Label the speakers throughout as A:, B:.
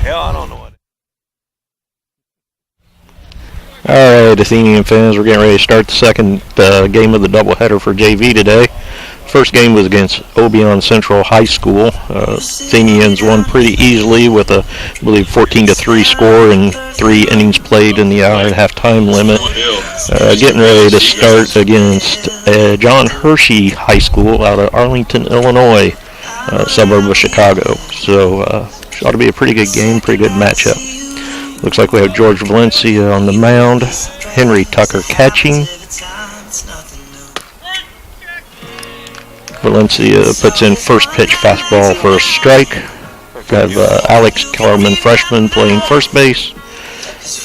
A: Hell, I don't know what.
B: All right, Athenian fans, we're getting ready to start the second game of the doubleheader for JV today. First game was against Obion Central High School. Athenians won pretty easily with a, I believe, 14-3 score and 3 innings played in the hour-and-a-half time limit. Getting ready to start against John Hersey High School out of Arlington, Illinois, suburb of Chicago. So ought to be a pretty good game, pretty good matchup. Looks like we have George Valencia on the mound, Henry Tucker catching. Valencia puts in first pitch fastball for a strike. We have Alex Kellerman, freshman, playing first base.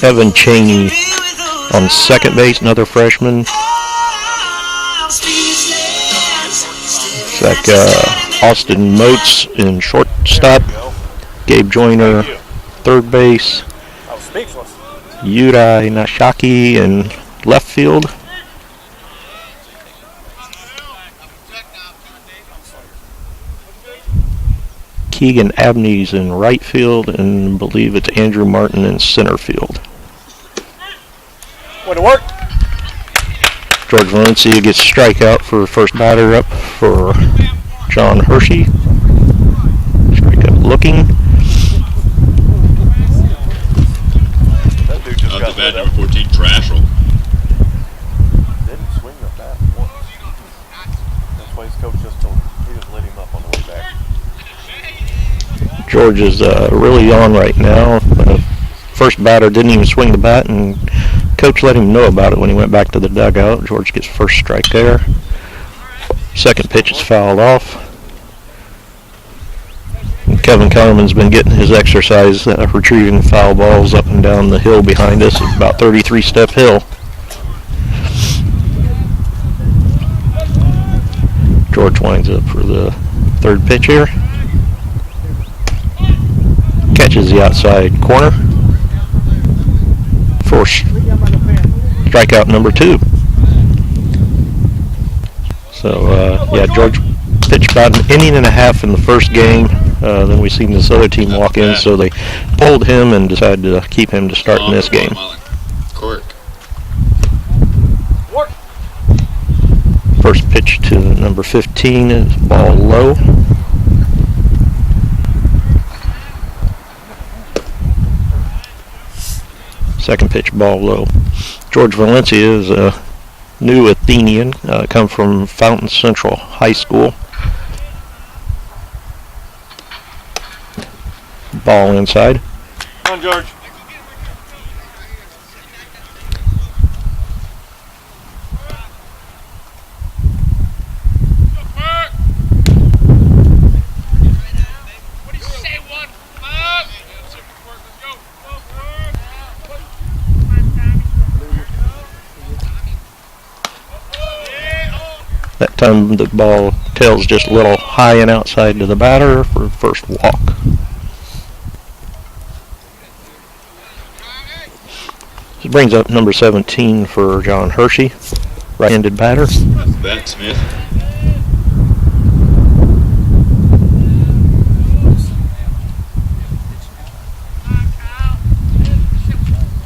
B: Evan Cheney on second base, another freshman. Looks like Austin Moats in shortstop. Gabe Joyner, third base. Yudai Nashaki in left field. Keegan Abney's in right field, and I believe it's Andrew Martin in center field.
A: Way to work.
B: George Valencia gets strikeout for first batter up for John Hersey. Strikeout looking.
A: That dude just got
C: bat number 14, Trashel.
A: Didn't swing the bat once. That's why his coach just told him. He just lit him up on the way back.
B: George is really on right now. First batter didn't even swing the bat, and coach let him know about it when he went back to the dugout. George gets first strike there. Second pitch is fouled off. And Kevin Kellerman's been getting his exercise retrieving foul balls up and down the hill behind us. It's about 33-step hill. George winds up for the third pitch here. Catches the outside corner for strikeout number 2. So, yeah, George pitched about an inning and a half in the first game. Then we seen this other team walk in, so they pulled him and decided to keep him to start in this game. First pitch to number 15 is ball low. Second pitch, ball low. George Valencia is a new Athenian, come from Fountain Central High School. Ball inside.
A: Come on, George.
B: That time the ball tails just a little high and outside to the batter for first walk. This brings up number 17 for John Hersey, right-handed batter.
C: Bet Smith.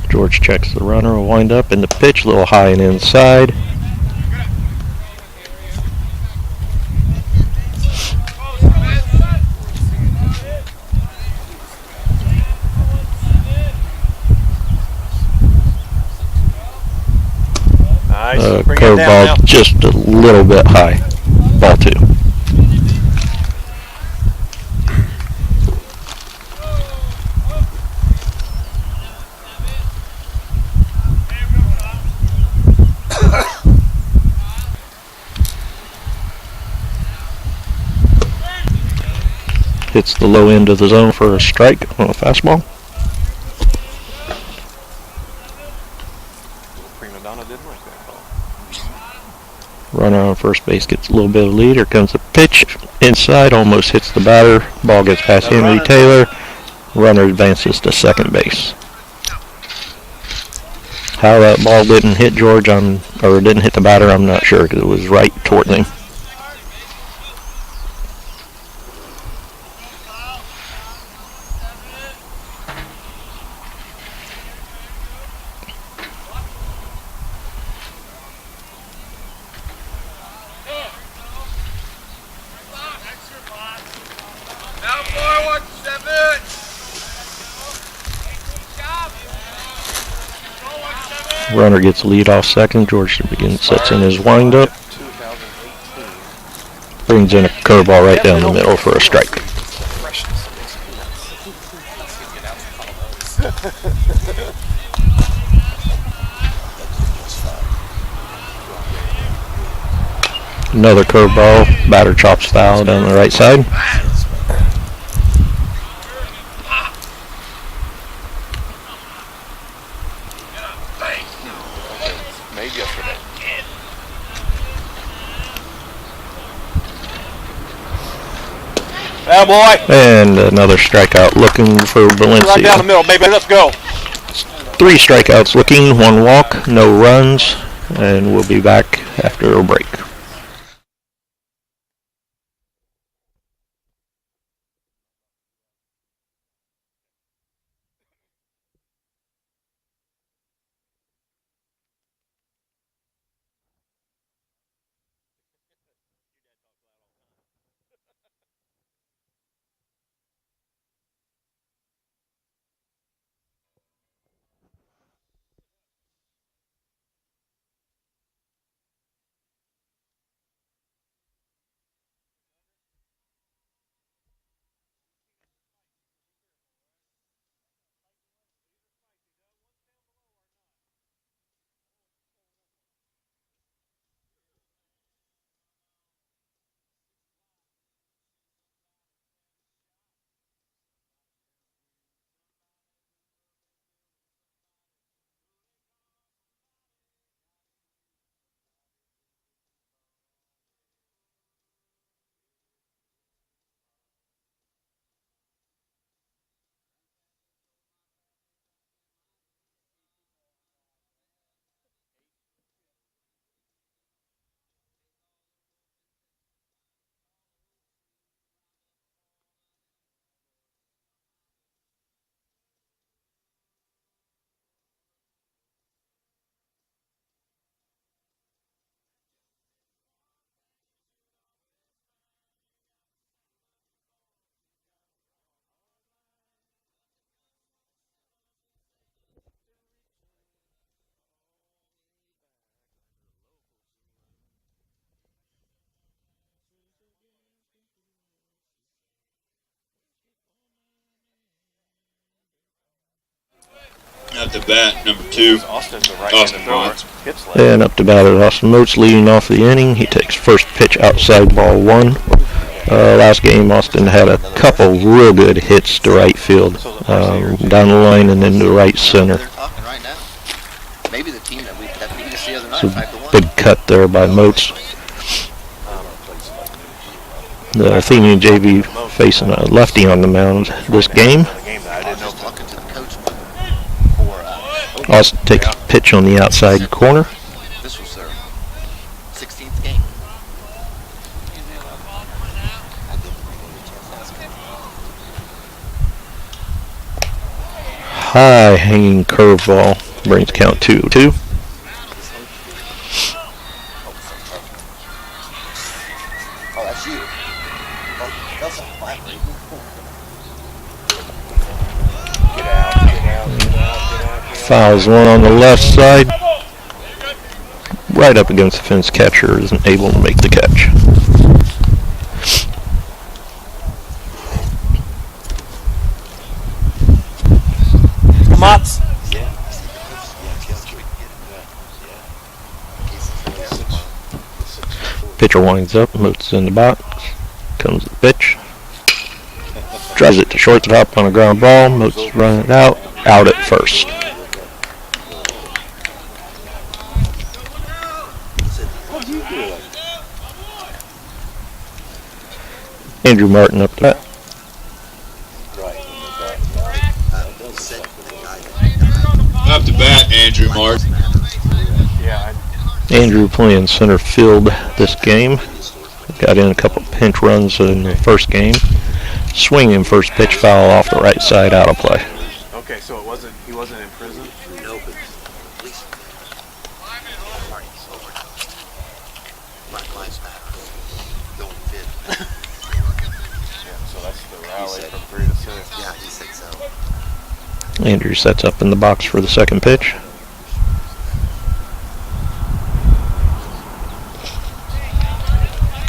B: George checks the runner, will wind up in the pitch, a little high and inside. Curveball just a little bit high. Ball 2. Hits the low end of the zone for a strike on a fastball. Runner on first base gets a little bit of lead. Here comes the pitch inside, almost hits the batter. Ball gets past Henry Taylor. Runner advances to second base. How that ball didn't hit George or didn't hit the batter, I'm not sure, because it was right towards him. Runner gets lead off second. George sets in his windup. Brings in a curveball right down the middle for a strike. Another curveball. Batter chops foul down the right side.
A: Yeah, boy.
B: And another strikeout looking for Valencia.
A: Right down the middle, baby. Let's go.
B: 3 strikeouts looking, 1 walk, no runs, and we'll be back after a break.
C: At the bat, number 2,
A: Austin's a
C: Austin
A: right-handed
C: Motes.
A: thrower.
B: And up to bat is Austin Motes leading off the inning. He takes first pitch outside, ball 1. Last game, Austin had a couple real good hits to right field, down the line and into right center.
D: Maybe the team that we beat us the other night,
B: So
D: 5-1.
B: big cut there by Motes. The Athenian JV facing a lefty on the mound this game.
D: I was just talking to the coach for
B: Austin takes a pitch on the outside corner.
D: this was their 16th game.
B: High hanging curveball brings count 2-2.
D: Oh, that's you. Oh, that's a flat rate.
B: Fouls one on the left side. Right up against the fence. Catcher isn't able to make the catch.
A: Mots.
B: Pitcher winds up, moves in the box. Comes the pitch. Drives it to shortstop on a ground ball. Motes run it out at first. Andrew Martin up to bat. Andrew playing center field this game. Got in a couple pinch runs in the first game. Swinging first pitch foul off the right side, out of play.
A: Okay, so he wasn't in prison?
D: No, but police. Party's over now. Black Lives Matter. Don't fit.
A: Yeah, so that's the rally from 3 to 6.
D: Yeah, he said so.
B: Andrew sets up in the box for the second pitch.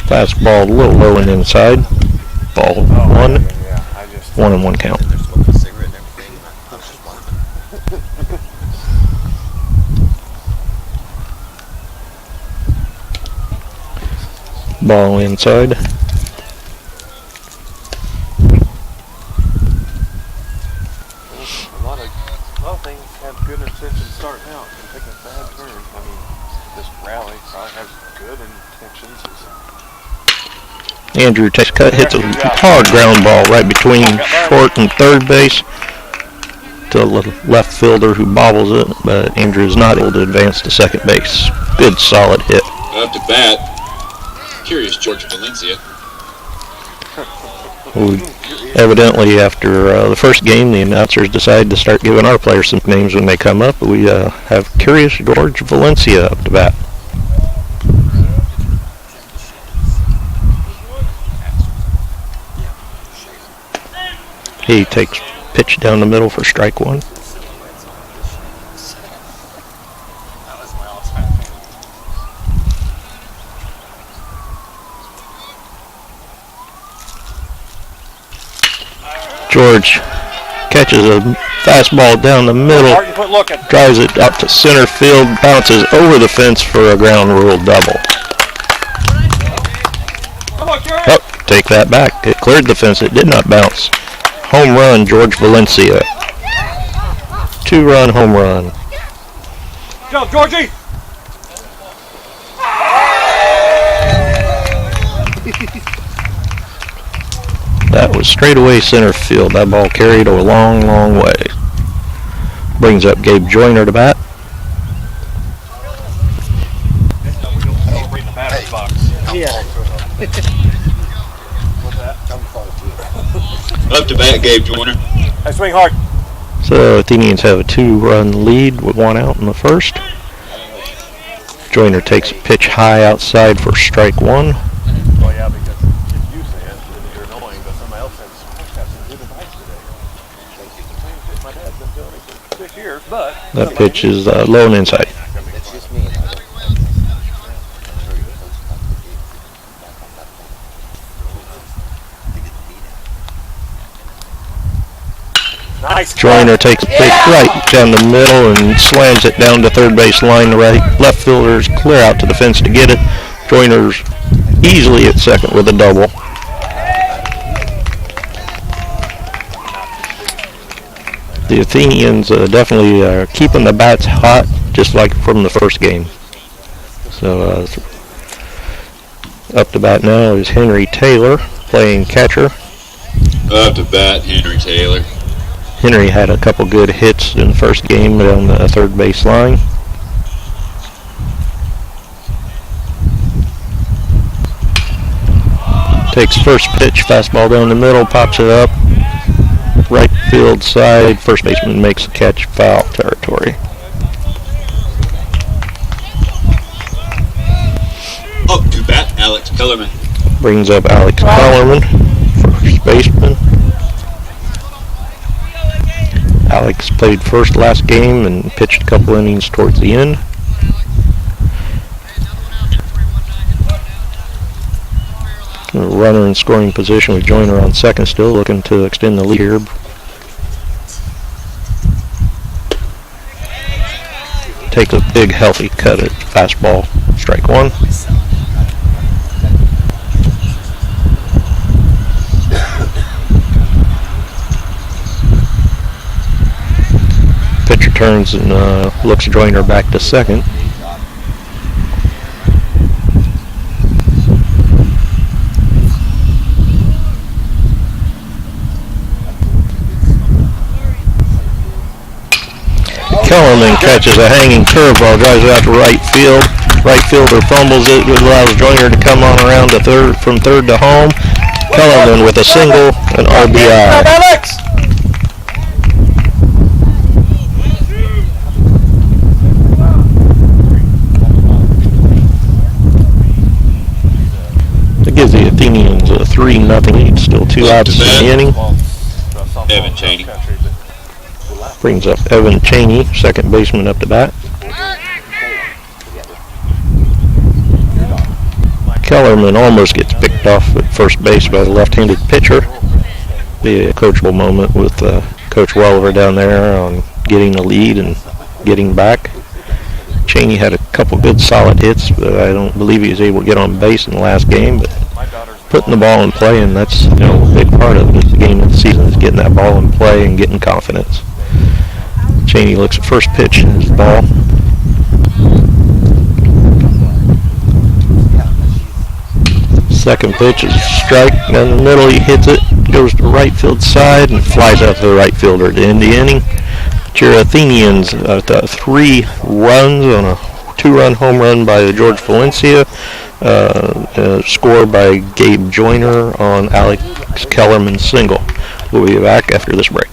B: Fastball a little low and inside. Ball 1.
A: Yeah, I just
B: 1-1 count.
D: They're smoking a cigarette and everything. I'm just laughing.
B: Ball inside.
A: a lot of things have good intentions starting out and take a bad turn. I mean, this rally probably has good intentions.
B: Andrew takes a cut, hits a hard ground ball right between short and third base to the left fielder who bobbles it, but Andrew is not able to advance to second base. Good solid hit.
C: Up to bat, Curious George Valencia.
B: Evidently, after the first game, the announcers decided to start giving our players some names when they come up. We have Curious George Valencia up to bat. He takes pitch down the middle for strike 1. George catches a fastball down the middle, drives it up to center field, bounces over the fence for a ground rule double. Oh, take that back. It cleared the fence. It did not bounce. Home run, George Valencia. 2-run home run.
A: Go, Georgie!
B: That was straightaway center field. That ball carried a long, long way. Brings up Gabe Joyner to bat.
C: Up to bat, Gabe Joyner.
A: Hey, swing hard.
B: So Athenians have a 2-run lead with 1 out in the first. Joyner takes a pitch high outside for strike 1.
A: Oh yeah, because if you say it, then you're annoying, but somebody else has some good advice today. My dad's been doing it for 6 years, but
B: That pitch is low and inside.
D: It's just me.
A: nice.
B: Joyner takes a pitch right down the middle and slams it down to third base line. The left fielders clear out to the fence to get it. Joyner's easily at second with a double. The Athenians definitely are keeping the bats hot, just like from the first game. So up to bat now is Henry Taylor playing catcher.
C: Up to bat, Henry Taylor.
B: Henry had a couple good hits in the first game down the third base line. Takes first pitch, fastball down the middle, pops it up. Right field side, first baseman makes a catch, foul territory.
C: Up to bat, Alex Kellerman.
B: Brings up Alex Kellerman, first baseman. Alex played first last game and pitched a couple innings towards the end. A runner in scoring position with Joyner on second still, looking to extend the lead here. Takes a big healthy cut at fastball, strike 1. Pitcher turns and looks Joyner back to second. Kellerman catches a hanging curveball, drives it out to right field. Right fielder fumbles it, which allows Joyner to come on around to third, from third to home. Kellerman with a single and RBI. That gives the Athenians a 3-0 lead. Still 2 outs in the inning.
C: Evan Cheney.
B: Brings up Evan Cheney, second baseman up to bat. Kellerman almost gets picked off at first base by the left-handed pitcher. Be a coachable moment with Coach Welliver down there on getting the lead and getting back. Cheney had a couple good solid hits, but I don't believe he was able to get on base in the last game. But putting the ball in play, and that's a big part of it. The game of the season is getting that ball in play and getting confidence. Cheney looks at first pitch in his ball. Second pitch is a strike. Down the middle, he hits it, goes to right field side, and flies out to the right fielder to end the inning. Your Athenians, 3 runs on a 2-run home run by George Valencia, scored by Gabe Joyner on Alex Kellerman's single. We'll be back after this break.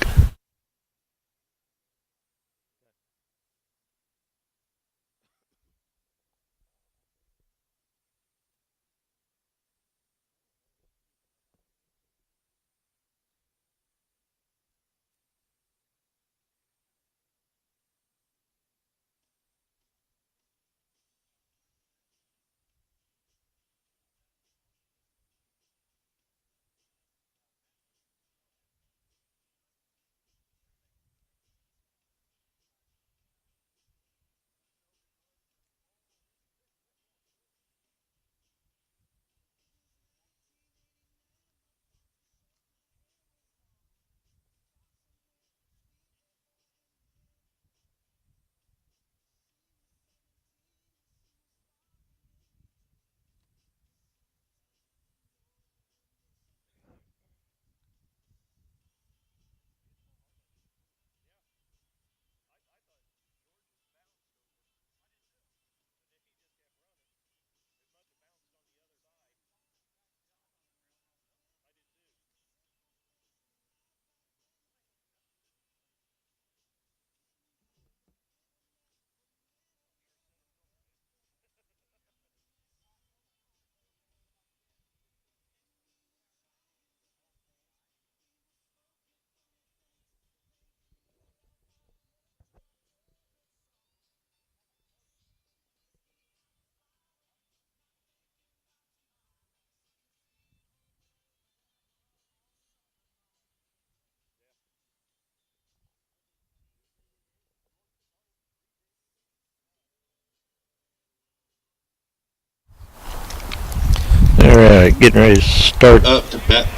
B: Alright, getting ready to start
C: Up to bat.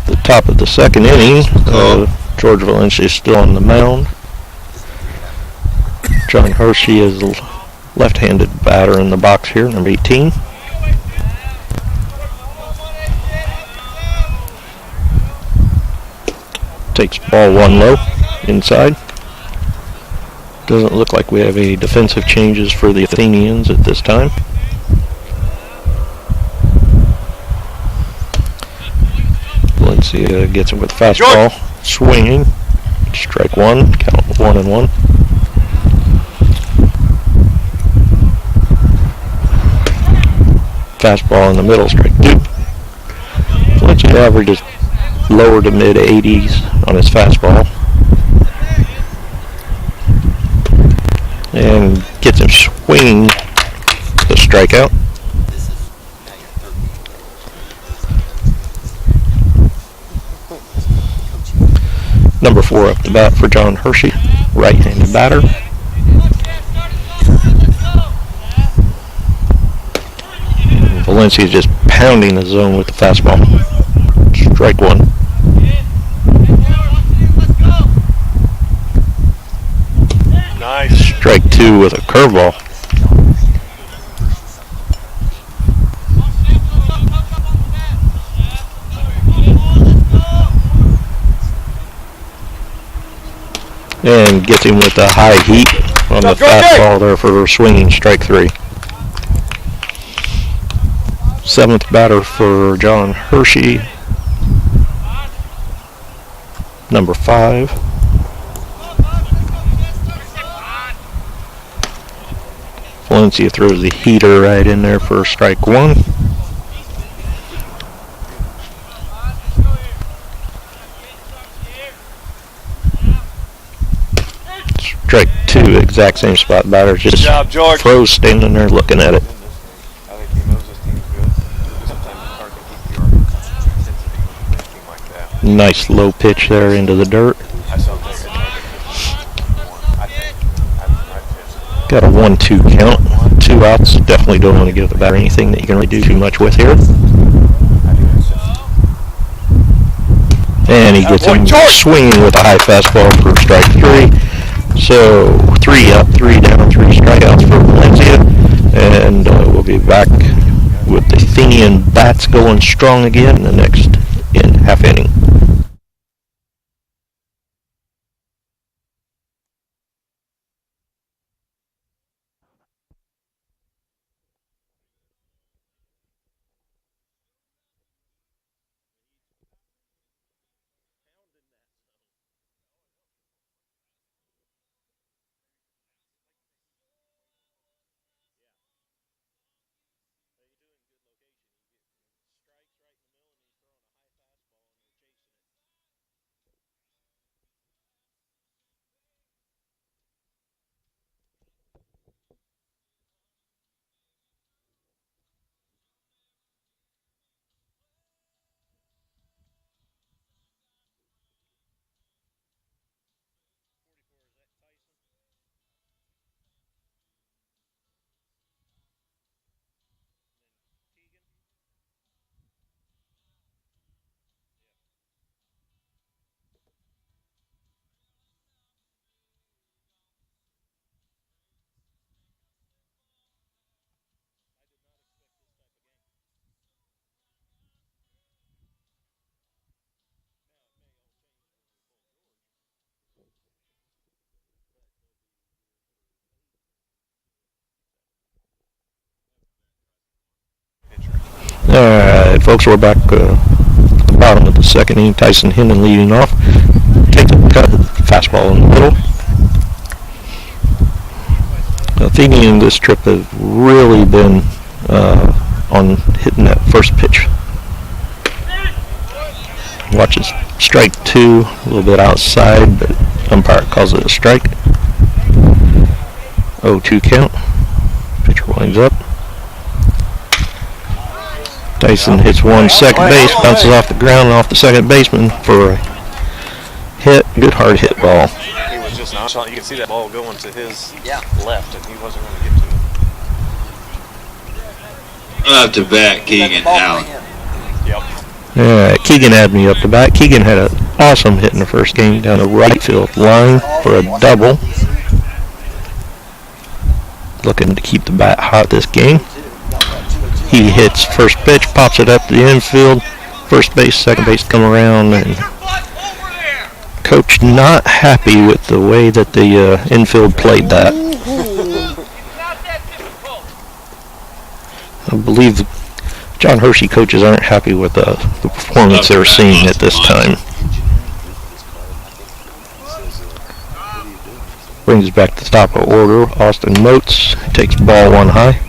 B: the top of the second inning. George Valencia is still on the mound. John Hersey is a left-handed batter in the box here, number 18. Takes ball 1 low, inside. Doesn't look like we have any defensive changes for the Athenians at this time. Valencia gets him with fastball, swinging. Strike 1, count 1-1. Fastball in the middle, strike 2. Valencia averages lower to mid 80s on his fastball. And gets him swinging the strikeout. Number 4 up the bat for John Hersey, right-handed batter. And Valencia just pounding the zone with the fastball. Strike 1.
A: Nice.
B: Strike 2 with a curveball. And gets him with the high heat on the fastball there for swinging, strike 3. Seventh batter for John Hersey, number 5. Valencia throws the heater right in there for strike 1. Strike 2, exact same spot. Batter just froze standing there looking at it.
A: I think he knows his team's good. Sometimes it's hard to keep your intensity with anything like that.
B: Nice low pitch there into the dirt.
A: I saw that. I think. I
B: Got a 1-2 count. 2 outs. Definitely don't want to give the batter anything that you can really do too much with here. And he gets him swinging with a high fastball for strike 3. So 3 up, 3 down, 3 strikeouts for Valencia. And we'll be back with the Athenian bats going strong again in the next half inning. Alright, folks, we're back at the bottom of the second inning. Tyson Hinton leading off. Takes a cut, fastball in the middle. Athenians this trip have really been on hitting that first pitch. Watches strike 2, a little bit outside, but umpire calls it a strike. 0-2 count. Pitcher winds up. Tyson hits one second base, bounces off the ground and off the second baseman for a hit. Good hard hit ball.
A: He was just nonchalant. You can see that ball going to his left, and he wasn't going to get to it.
C: Up to bat, Keegan Allen.
A: Yep.
B: Yeah, Keegan had me up to bat. Keegan had an awesome hit in the first game down the right field line for a double. Looking to keep the bat hot this game. He hits first pitch, pops it up to the infield. First base, second base come around, and coach not happy with the way that the infield played that. I believe John Hersey coaches aren't happy with the performance they're seeing at this time. Brings us back to the top of order. Austin Motes takes ball 1 high.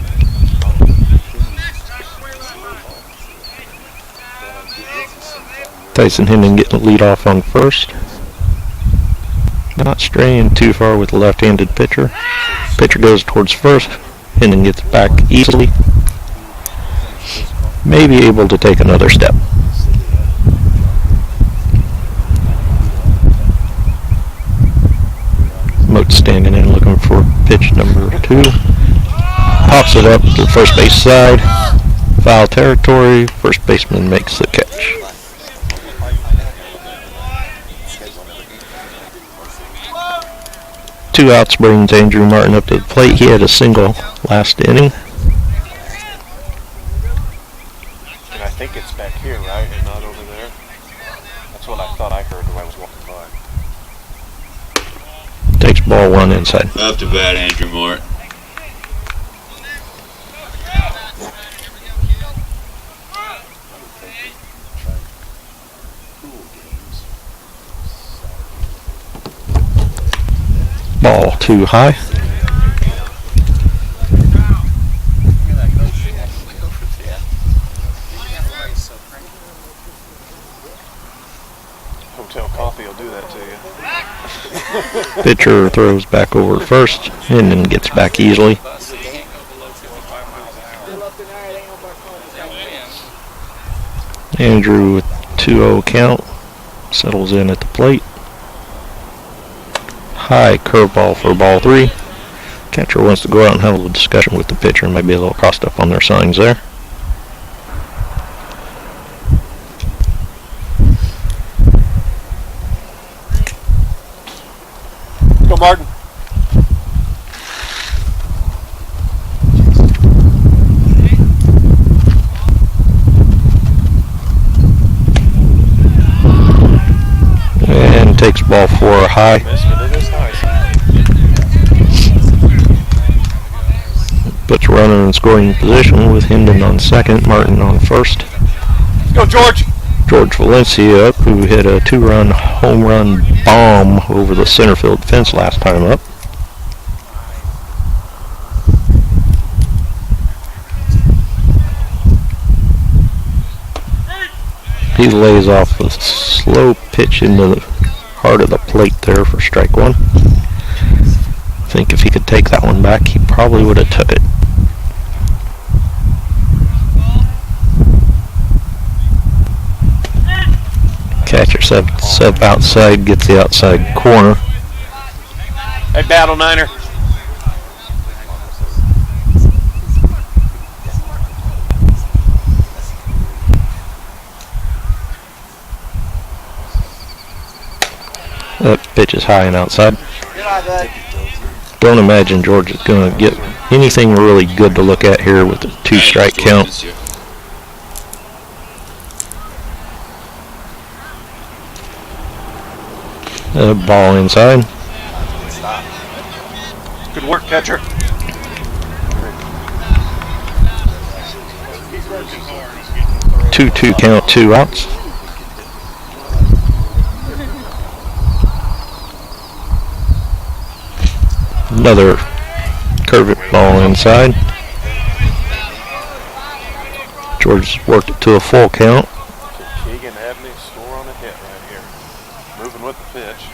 B: Tyson Hinton getting the lead off on first. Not straying too far with the left-handed pitcher. Pitcher goes towards first. Hinton gets back easily. Maybe able to take another step. Moat standing in looking for pitch number 2. Pops it up to the first base side. Foul territory. First baseman makes the catch. Two outs brings Andrew Martin up to the plate. He had a single last inning.
A: And I think it's back here, right, and not over there. That's what I thought I heard when I was walking by.
B: Takes ball 1 inside.
C: Up to bat, Andrew Martin.
B: 2 high.
A: Hotel coffee will do that to you.
B: Pitcher throws back over first and then gets back easily. Andrew with 2-0 count settles in at the plate. High curveball for ball 3. Catcher wants to go out and have a little discussion with the pitcher, maybe a little crossed up on their signs there.
A: Go, Martin.
B: And takes ball 4 high.
A: Miss, but it is nice.
B: Puts runner in scoring position with Hendon on second, Martin on first.
A: Go, George.
B: George Valencia up, who hit a 2-run home run bomb over the center field fence last time up. He lays off a slow pitch into the heart of the plate there for strike 1. I think if he could take that one back, he probably would have took it. Catcher step outside, gets the outside corner.
A: Hey, Battle Niner.
B: That pitch is high and outside. Don't imagine George is going to get anything really good to look at here with a 2-strike count. Ball inside.
A: Good work, catcher.
B: 2-2 count, 2 outs. Another curved ball inside. George worked it to a full count.
A: Keegan Abney score on a hit right here. Moving with the pitch.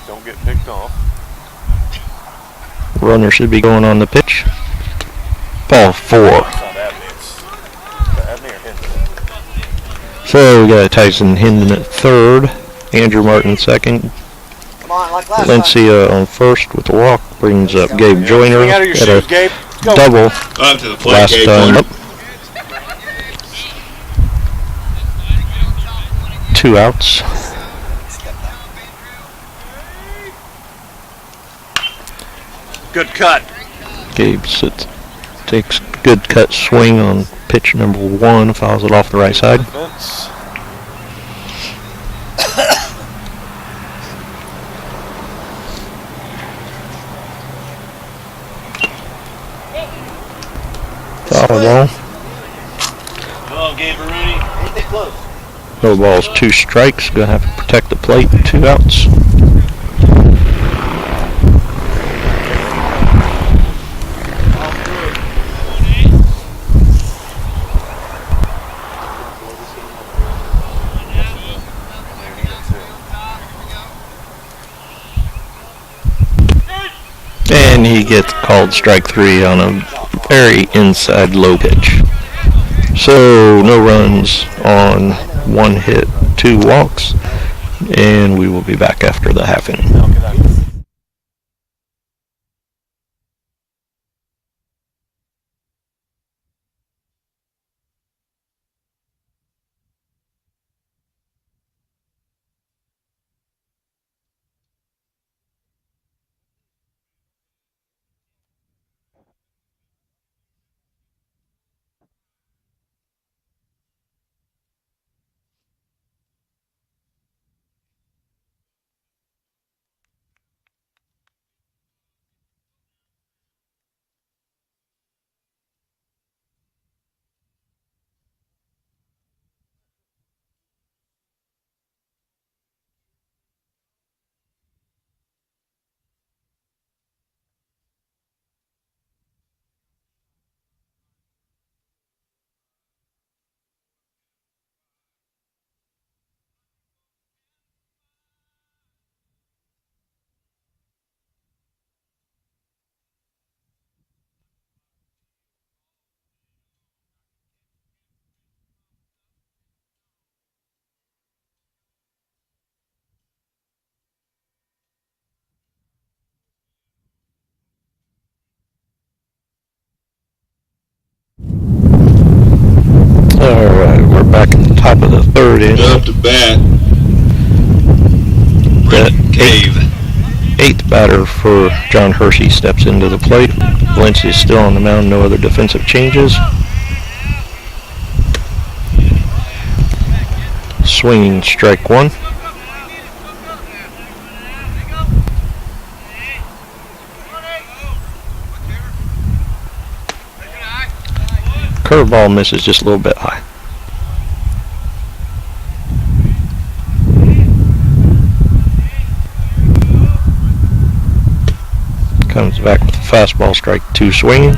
A: Don't get picked off.
B: Runner should be going on the pitch. Ball 4.
A: It's not Abney. It's Abney or Hendon.
B: So we got Tyson Hendon at third. Andrew Martin second.
D: Come on, like last time.
B: Valencia on first with the walk. Brings up Gabe Joyner.
A: Swing out of your
B: Got
A: shoes,
B: a
A: Gabe. Go.
B: double
C: Up to the plate,
B: last
C: Gabe
B: time
C: Joyner.
B: up. 2 outs.
A: Good cut.
B: Gabe takes good cut swing on pitch number 1, fouls it off the right side.
A: Fence.
B: Foul ball.
A: Hello, Gabe Rudy.
D: Anything close.
B: No balls, 2 strikes. Gonna have to protect the plate. 2 outs. And he gets called strike 3 on a very inside low pitch. So no runs on 1 hit, 2 walks, and we will be back after the half inning. back at the top of the third inning.
C: Up to bat.
B: The
C: Cave.
B: eighth batter for John Hersey steps into the plate. Valencia is still on the mound, no other defensive changes. Swinging strike one. Curveball misses just a little bit high. Comes back with a fastball, strike two swinging.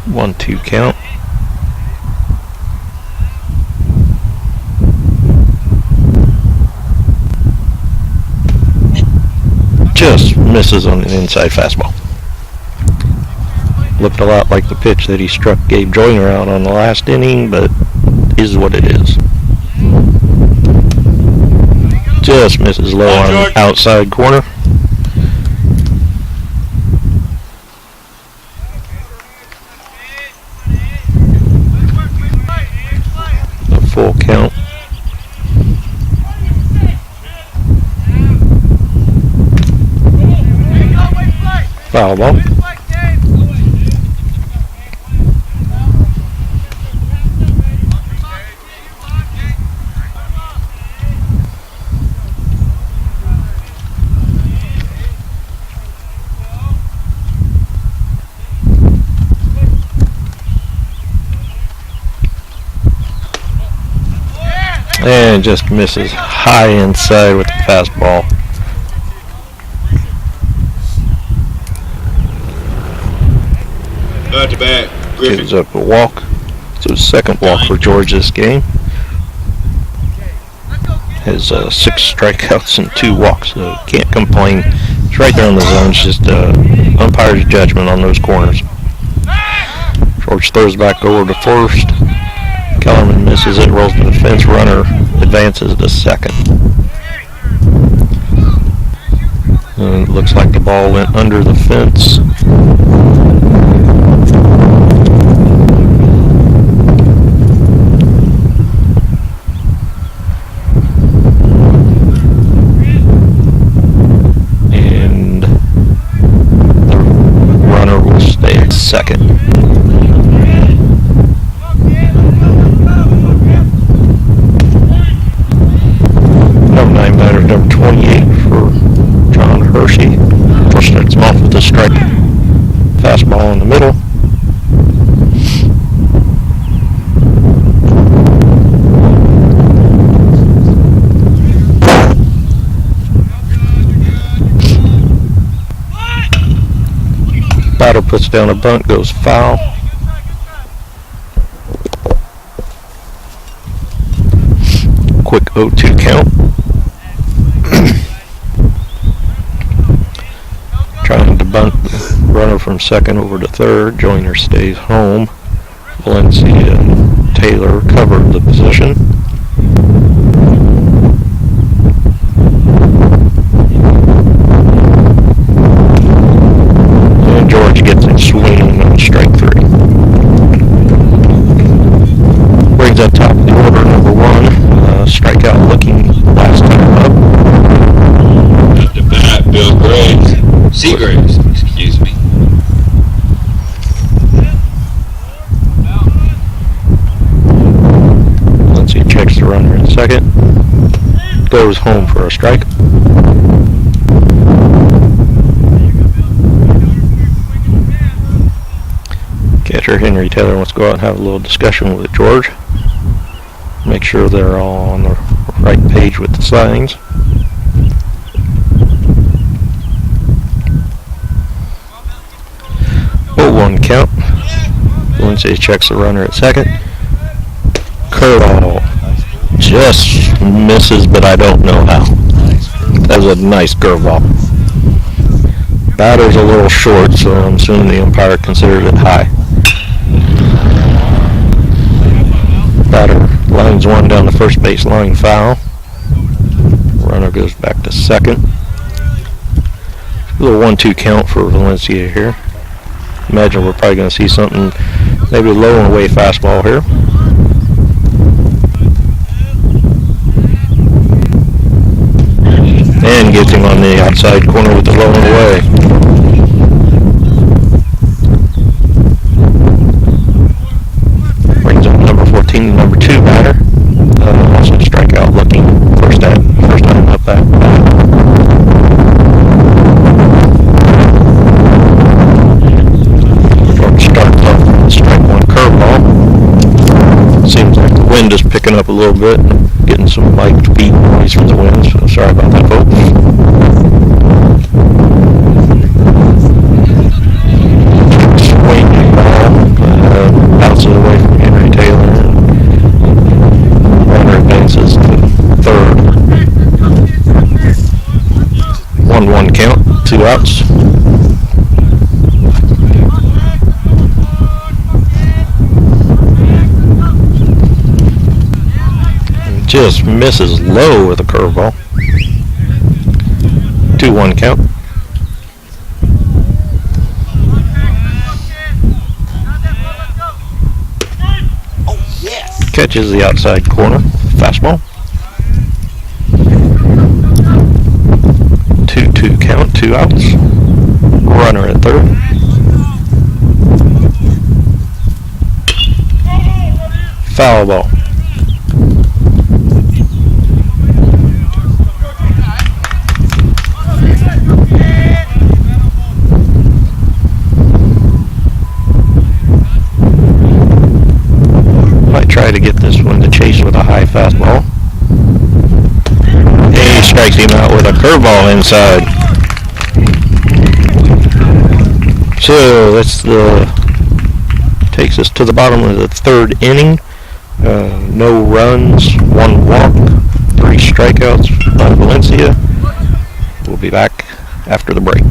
B: 1-2 count. Just misses on an inside fastball. Looked a lot like the pitch that he struck Gabe Joyner out on the last inning, but is what it is. Just misses low on the outside corner. A full count. Foul ball. And just misses high inside with the fastball.
C: To bat. Griffin.
B: Gives up a walk. It's his second walk for George this game. Has 6 strikeouts and 2 walks, so can't complain. It's right there on the zone. It's just umpire's judgment on those corners. George throws back over to first. Kellerman misses it, rolls to the fence. Runner advances to second. And it looks like the ball went under the fence. And the runner will stay at second. Number 28 for John Hersey. First starts him off with a strike. Fastball in the middle. Batter puts down a bunt, goes foul. Quick 0-2 count. Trying to bunt the runner from second over to third. Joyner stays home. Valencia and Taylor covered the position. And George gets it swinging on strike 3. Brings up top of the order, number 1. Strikeout looking last time up.
C: At the bat, Bill Graves. Seagraves, excuse me.
B: Valencia checks the runner in second. Goes home for a strike. Catcher Henry Taylor wants to go out and have a little discussion with George. Make sure they're all on the right page with the signs. One count. Valencia checks the runner at second. Curveball just misses, but I don't know how. That was a nice curveball. Batter's a little short, so I'm assuming the umpire considered it high. Batter lines one down the first base line, foul. Runner goes back to second. A little 1-2 count for Valencia here. Imagine we're probably going to see something maybe low and away fastball here. And gets him on the outside corner with the low and away. Brings up number 14, number 2 batter. Also strikeout looking first time up that bat. Starts off with a strike 1 curveball. Seems like the wind is picking up a little bit, getting some mic beat noise from the wind, so sorry about that, folks. Swinging ball, bounces away from Henry Taylor. Runner advances to third. 1-1 count, 2 outs. Just misses low with a curveball. 2-1 count.
D: Oh, yes.
B: Catches the outside corner. Fastball. 2-2 count. 2 outs. Runner at third. Foul ball. Try to get this one to chase with a high fastball. He strikes him out with a curveball inside. So that's takes us to the bottom of the 3rd inning. No runs, 1 walk, 3 strikeouts by Valencia. We'll be back after the break.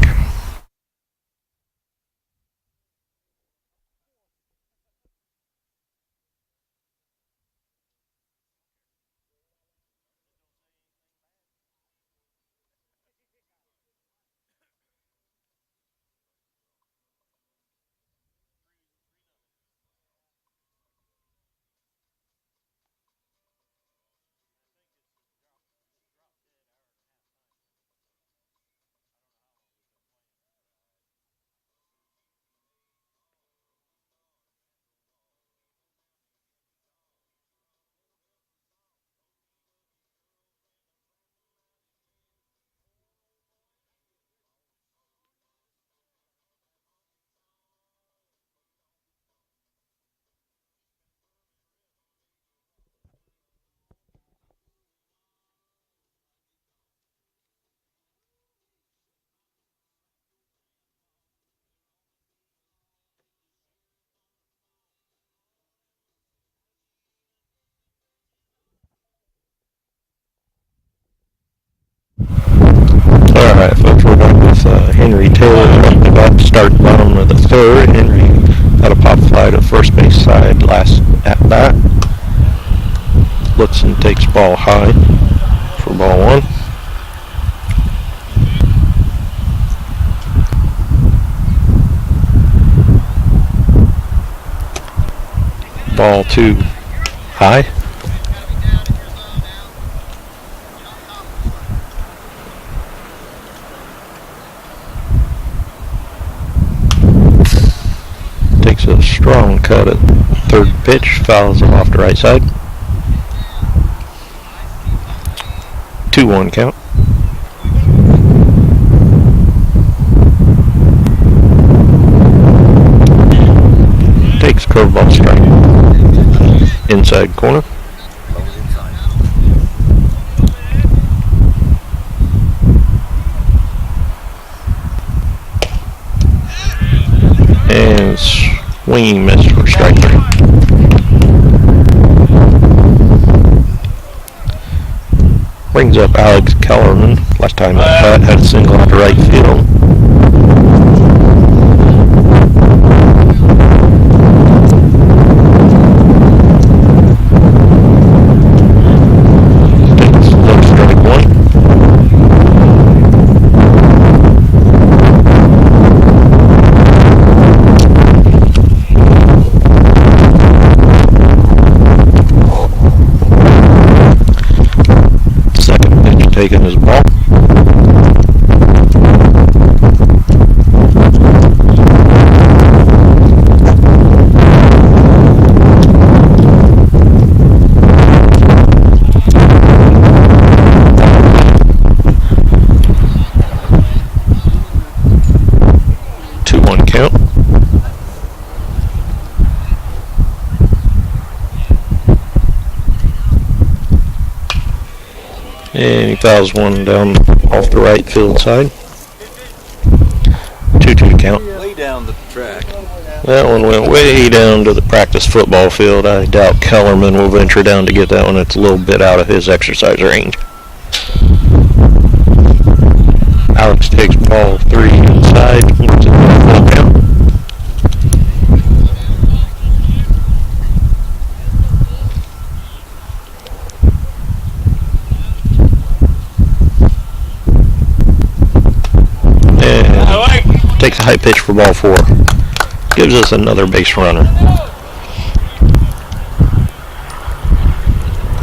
B: Alright, folks, we're done with Henry Taylor about to start the bottom of the 3rd. Henry had a pop fly to first base side last at bat. Looks and takes ball high for ball 1. Ball 2 high. Takes a strong cut at 3rd pitch, fouls him off the right side. 2-1 count. Takes curveball strike. Inside corner. And swinging miss for strike 3. Brings up Alex Kellerman. Last time at bat had a single out to right field. taking his ball. Count. And he fouls one down off the right field side. 2-2 count.
E: Way down the track.
B: That one went way down to the practice football field. I doubt Kellerman will venture down to get that one. It's a little bit out of his exercise range. Alex takes ball 3 inside. What's it, full count? Takes a high pitch for ball 4. Gives us another base runner.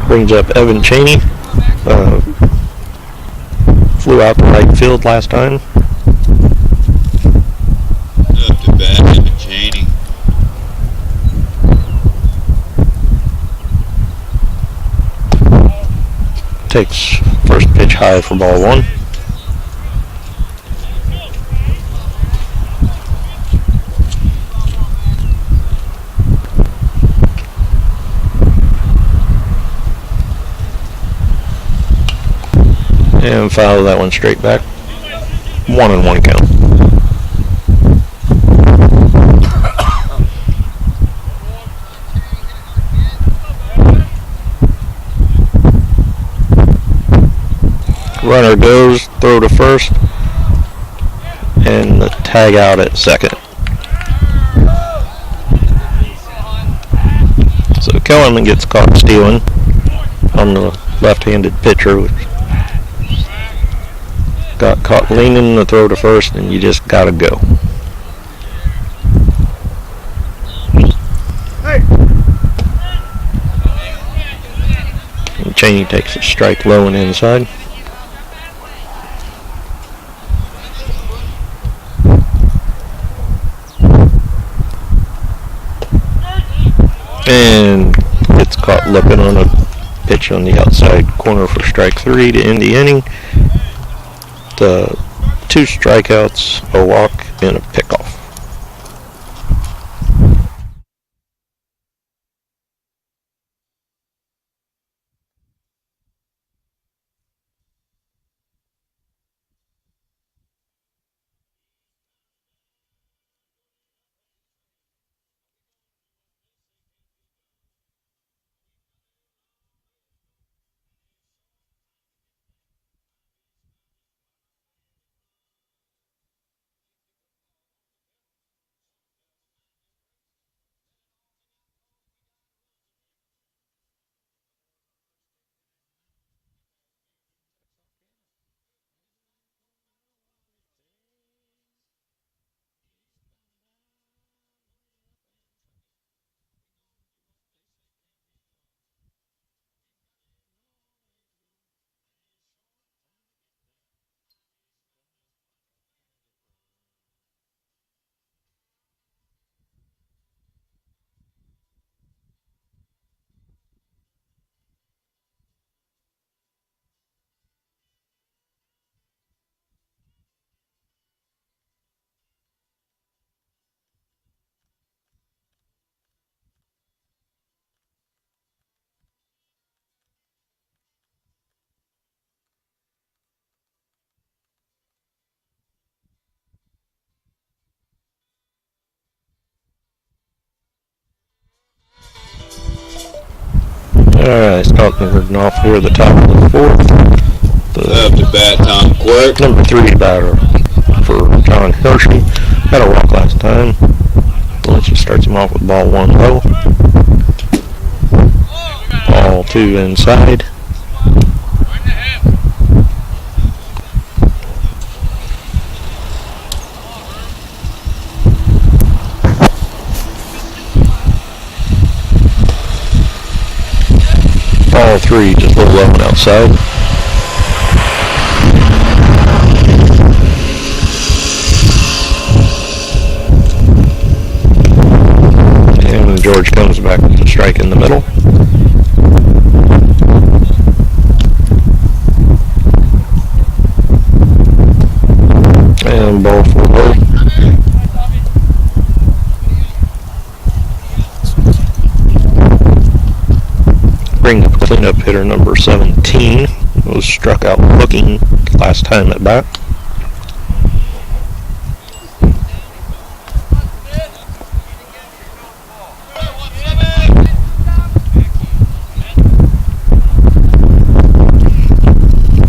B: Brings up Evan Cheney. Flew out to right field last time.
C: Up to bat, Evan Cheney.
B: Takes first pitch high for ball 1. And foul that one straight back. 1-1 count. Runner goes, throw to first, and the tag out at second. So Kellerman gets caught stealing on the left-handed pitcher, which got caught leaning the throw to first, and you just gotta go. And Cheney takes a strike low and inside. And gets caught looking on a pitch on the outside corner for strike 3 to end the inning. 2 strikeouts, a walk, and a pickoff. Alright, starting off here at the top of the 4th.
C: Up to bat, Tom Quirk.
B: Number 3 batter for John Hersey. Had a walk last time. Valencia starts him off with ball 1 low. Ball 2 inside. Ball 3 just a little low and outside. strike in the middle. And ball for her. Bring up cleanup hitter number 17. Was struck out looking last time at bat.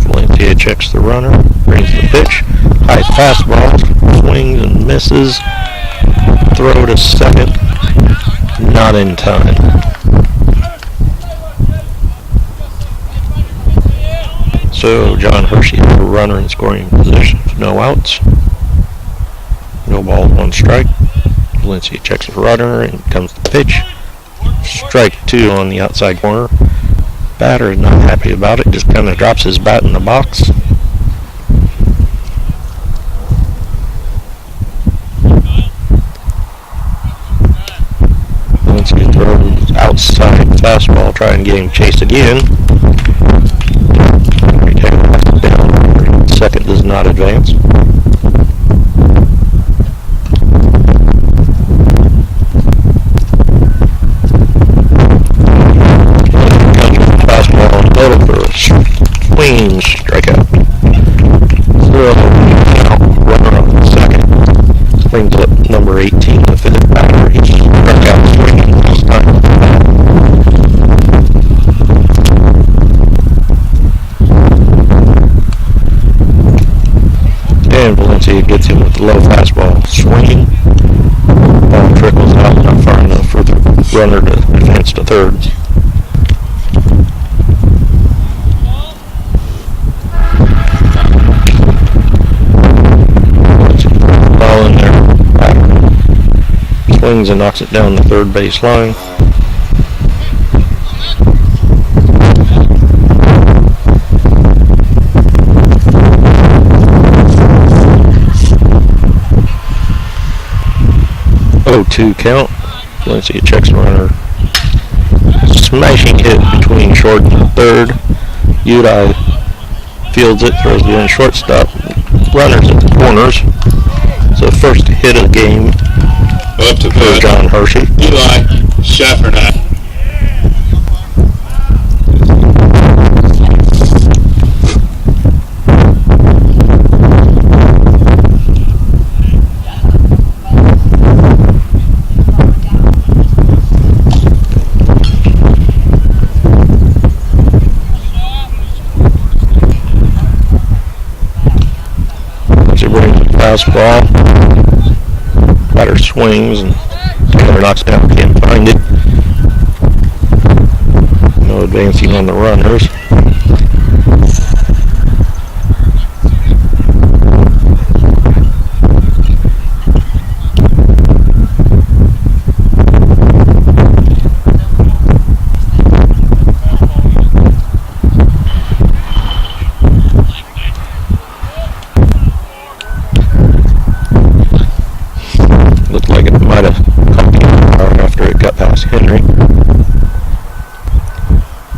B: Valencia checks the runner, brings the pitch. High fastball, swings and misses. Throw to second, not in time. So John Hersey has a runner in scoring position, no outs. No ball, one strike. Valencia checks the runner and comes the pitch. Strike two on the outside corner. Batter is not happy about it, just kind of drops his bat in the box. Valencia throws outside fastball, try and get him chased again. Down. Second does not advance. Fastball on the middle for a swing strikeout. So now runner on the second. Brings up number 18, the fifth batter. He struck out swinging this time. And Valencia gets him with the low fastball swinging. Ball trickles out, not far enough for the runner to advance to third. Ball in there. Swings and knocks it down the third base line. Two count. Valencia checks the runner. Smashing hit between short and third. Udai fields it, throws it in shortstop. Runners at the corners. So first hit of the game
C: Up to
B: for John Hersey.
C: Eli Schaffernack.
B: Fastball. Batter swings and Taylor knocks down, can't find it. No advancing on the runners.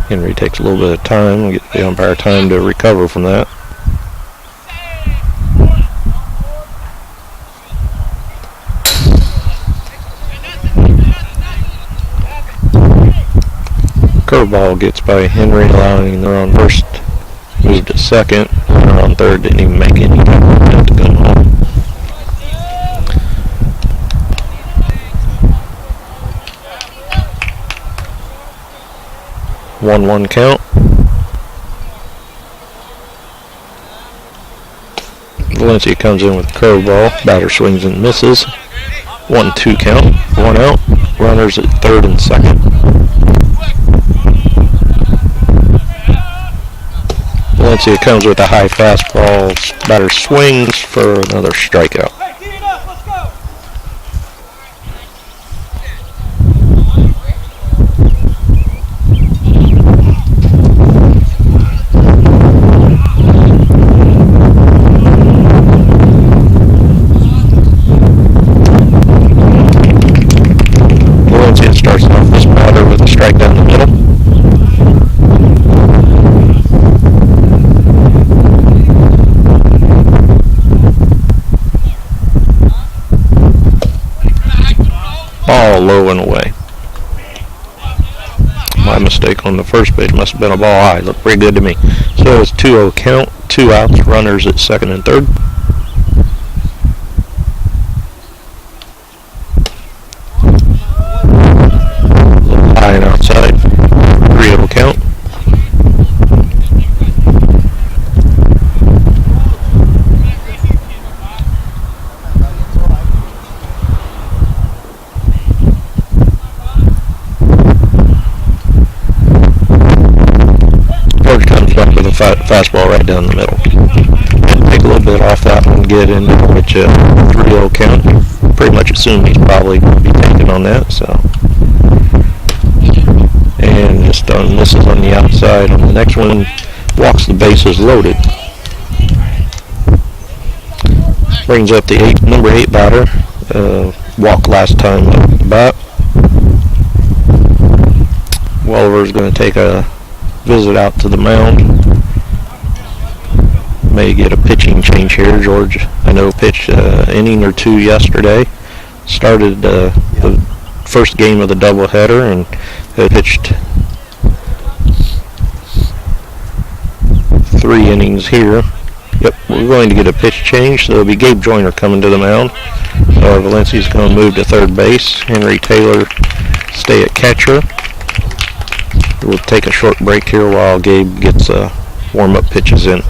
B: Henry takes a little bit of time, get the umpire time to recover from that. Curveball gets by Henry, allowing the runner on first move to second. Runner on third didn't even make any time to go home. One count. Valencia comes in with a curveball. Batter swings and misses. 1-2 count. 1 out. Runners at third and second. Valencia comes with a high fastball. Batter swings for another strikeout. ball low and away. My mistake on the first pitch. Must have been a ball high. Looked pretty good to me. So it's 2-0 count. 2 outs. Runners at second and third. A little high and outside. 3-0 count. Fastball right down the middle. And take a little bit off that one, get into which 3-0 count. Pretty much assume he's probably going to be taking on that. So, and just misses on the outside. On the next one, walks the bases loaded. Brings up the number 8 batter. Walk last time up the bat. Welliver's going to take a visit out to the mound. May get a pitching change here. George, I know, pitched inning or two yesterday. Started the first game of the doubleheader and pitched 3 innings here. Yep, we're going to get a pitch change, so it'll be Gabe Joyner coming to the mound. Valencia's going to move to third base. Henry Taylor stay at catcher. We'll take a short break here while Gabe gets warm-up pitches in.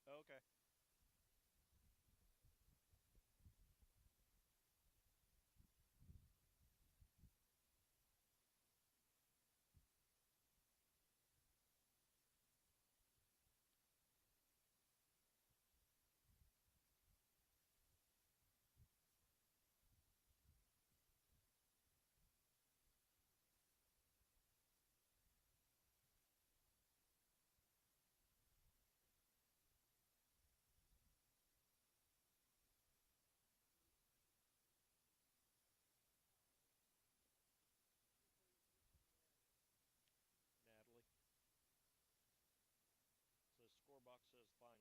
B: Okay. Natalie. So the score box says final.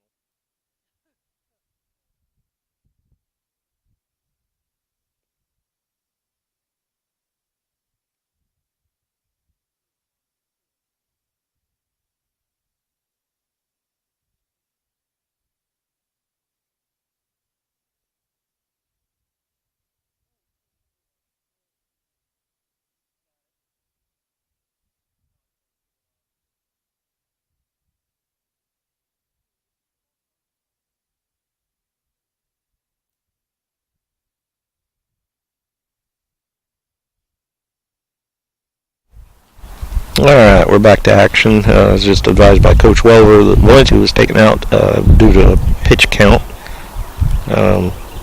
B: All right, we're back to action. As just advised by Coach Welver that Valencia was taken out due to a pitch count.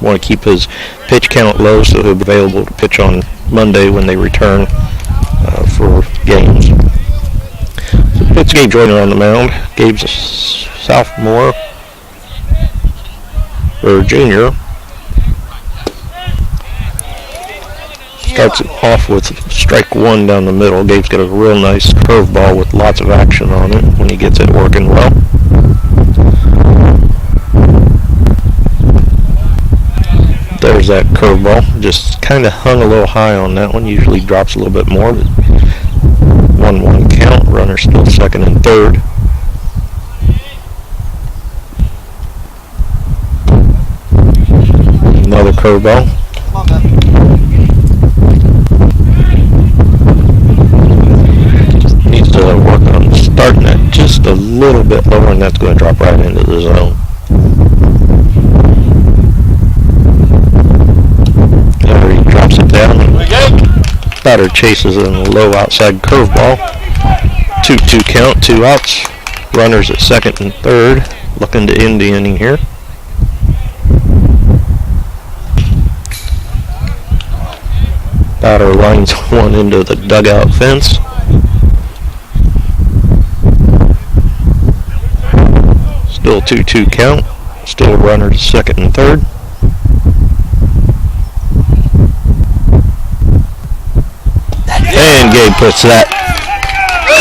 B: Want to keep his pitch count low so he'll be available to pitch on Monday when they return for games. So puts Gabe Joyner on the mound. Gabe's a sophomore or junior. Starts it off with strike one down the middle. Gabe's got a real nice curveball with lots of action on it when he gets it working well. There's that curveball. Just kind of hung a little high on that one. Usually drops a little bit more, but 1-1 count. Runner still second and third. Another curveball. Needs to work on starting that just a little bit lower, and that's going to drop right into the zone. There he drops it down. Batter chases in a low outside curveball. 2-2 count, 2 outs. Runners at second and third. Looking to end the inning here. Batter lines one into the dugout fence. Still 2-2 count. Still runners second and third. And Gabe puts that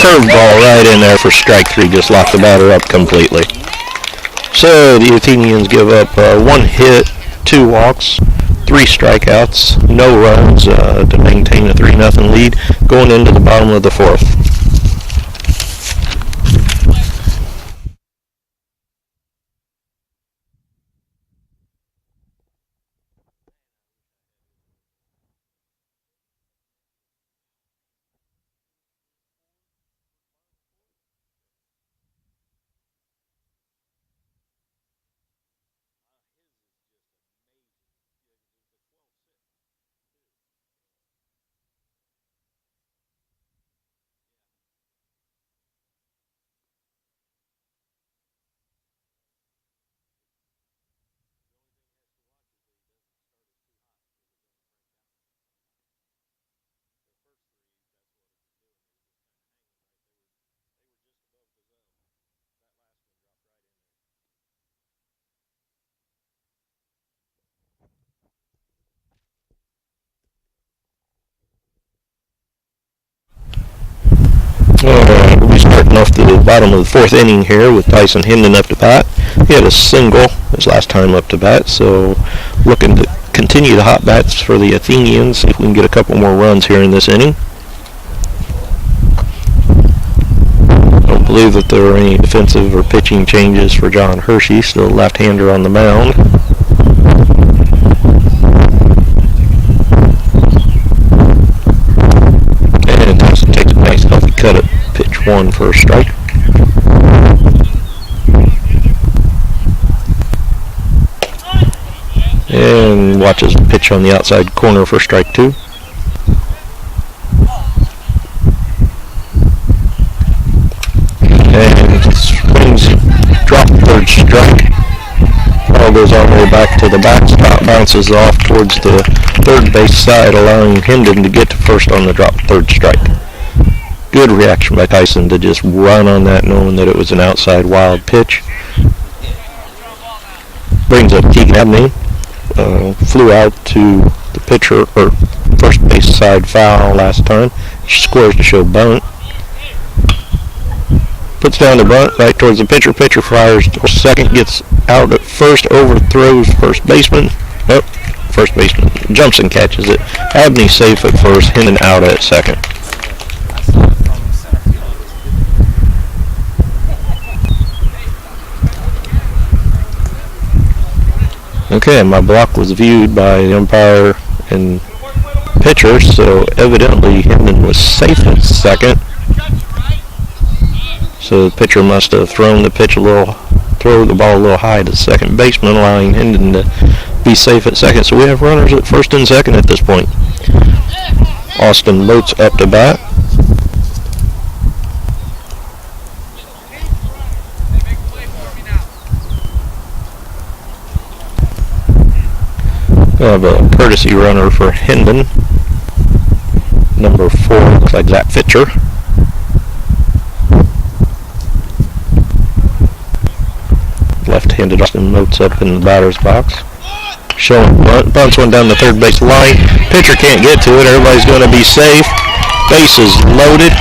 B: curveball right in there for strike three. Just locked the batter up completely. So the Athenians give up 1 hit, 2 walks, 3 strikeouts, no runs to maintain a 3-0 lead going into the bottom of the 4th. We'll be starting off the bottom of the 4th inning here with Tyson Hendon up to bat. He had a single his last time up to bat, so looking to continue the hot bats for the Athenians, see if we can get a couple more runs here in this inning. I don't believe that there are any defensive or pitching changes for John Hersey, still left-hander on the mound. And Tyson takes a nice healthy cut at pitch 1 for a strike. And watches a pitch on the outside corner for strike 2. And swings, drop, 3rd strike. Ball goes all the way back to the backstop, bounces off towards the 3rd base side, allowing Hendon to get to first on the drop, 3rd strike. Good reaction by Tyson to just run on that, knowing that it was an outside wild pitch. Brings up Keegan Abney. Flew out to the pitcher, or first base side foul last time. She scores to show bunt. Puts down the bunt right towards the pitcher. Pitcher fires to second, gets out at first, overthrows first baseman. Nope, first baseman jumps and catches it. Abney safe at first, Hendon out at second. Okay, my block was viewed by the umpire and pitcher, so evidently Hendon was safe at second. So the pitcher must have thrown the ball a little high to the second baseman, allowing Hendon to be safe at second. So we have runners at first and second at this point. Austin Moats up to bat. We have a courtesy runner for Hendon. Number 4 looks like Zach Fitcher. Left-handed Austin Moats up in the batter's box. Showing bunts one down the 3rd base line. Pitcher can't get to it. Everybody's going to be safe. Bases loaded.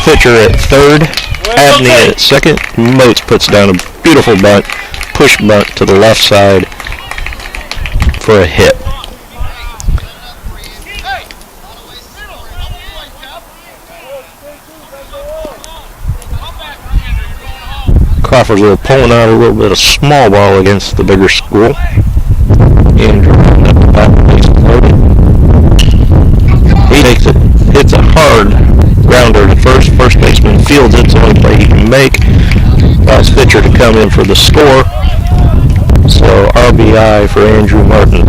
B: Fitcher at 3rd. Abney at 2nd. Moats puts down a beautiful bunt. Push bunt to the left side for a hit. Crawfordsville pulling out a little bit of small ball against the bigger school. Andrew up the bat, loaded. He takes it, hits a hard grounder to first. First baseman fields it, it's the only play he can make. Allows Fitcher to come in for the score. So RBI for Andrew Martin.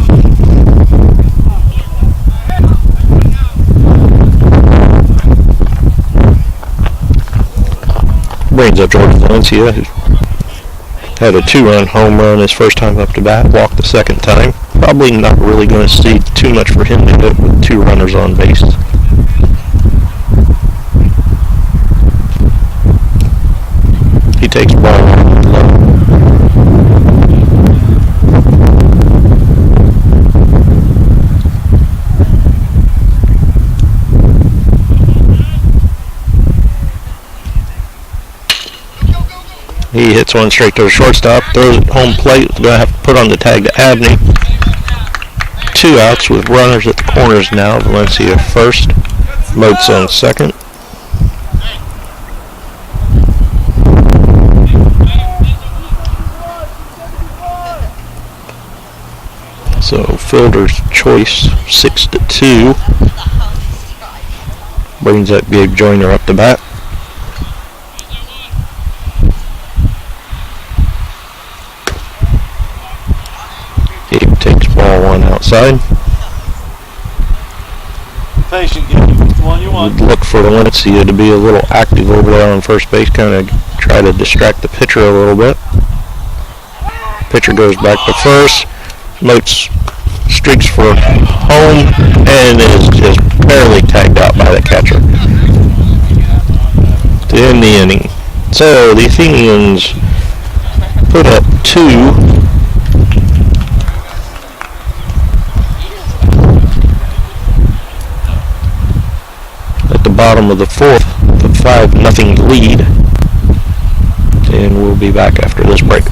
B: Brings up George Valencia, who Had a 2-run home run his first time up to bat, walked the second time. Probably not really going to see too much for him to hit with 2 runners on base. He takes ball low. He hits one straight to the shortstop, throws it home plate. Going to have to put on the tag to Abney. 2 outs with runners at the corners now. Valencia first, Moats on second. So fielder's choice, 6-2. Brings up Gabe Joyner up to bat. Gabe takes ball 1 outside.
A: Patient, get the one you want.
B: Look for Valencia to be a little active over there on first base, kind of try to distract the pitcher a little bit. Pitcher goes back to first. Moats streaks for home and is just barely tagged out by the catcher to end the inning. So the Athenians put up 2. At the bottom of the 4th, the 5-0 lead, and we'll be back after this break.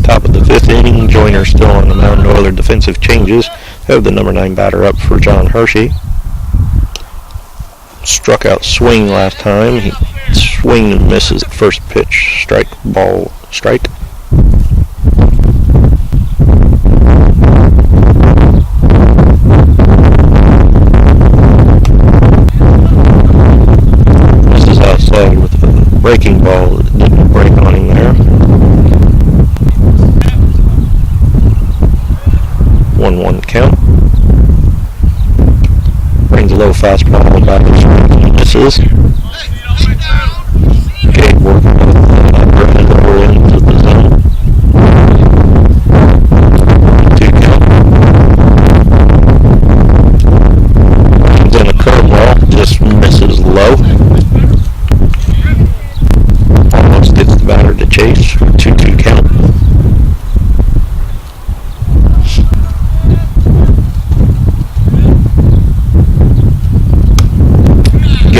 B: Top of the 5th inning. Joyner still on the mound. No other defensive changes. Have the number 9 batter up for John Hersey. Struck out swing last time. He swing and misses at first pitch. Strike, ball, strike. Misses outside with a breaking ball that didn't break on him there. 1-1 count. Brings a low fastball back and misses. Gabe working with Griffin over into the zone. 2 count. Brings in a curveball, just misses low. Almost gets the batter to chase. 2-2 count.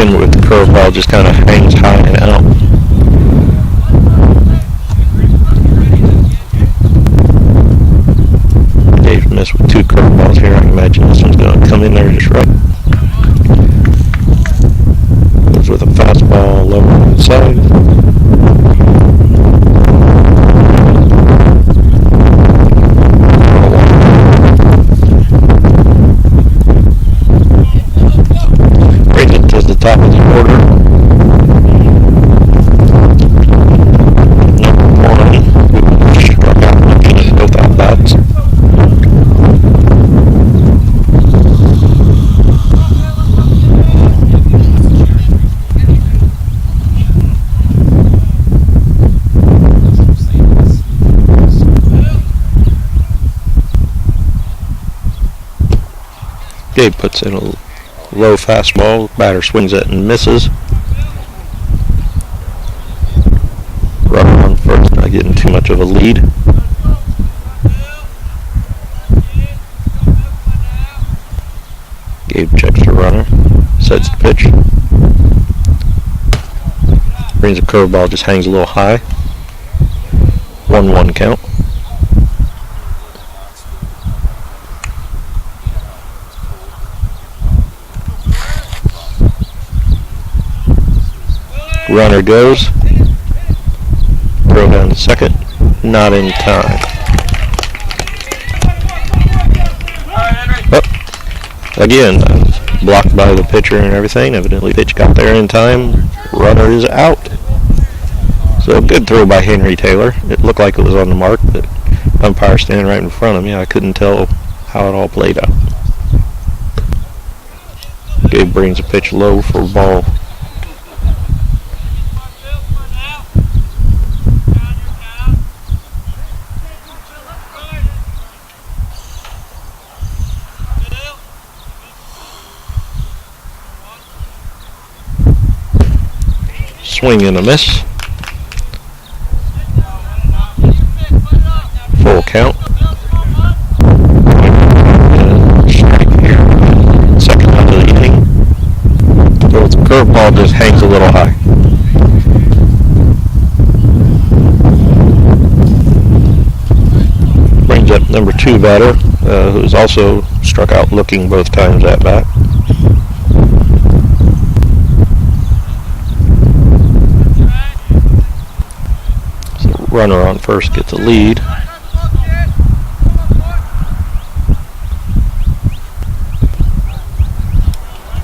B: With the curveball, just kind of hangs high and out. Dave missed with 2 curveballs here. Gabe puts in a low fastball. Batter swings it and misses. Runner on first, not getting too much of a lead. Gabe checks the runner, sets the pitch. Brings a curveball, just hangs a little high. 1-1 count. Runner goes. Throw down to second. Not in time. Again, blocked by the pitcher and everything. Evidently, pitch got there in time. Runner is out. So good throw by Henry Taylor. It looked like it was on the mark, but umpire standing right in front of me. I couldn't tell how it all played out. Gabe brings a pitch low for ball. Swing and a miss. Full count. Strike here. Second out of the inning. So the curveball just hangs a little high. Brings up number 2 batter, who's also struck out looking both times at bat. Runner on first gets a lead.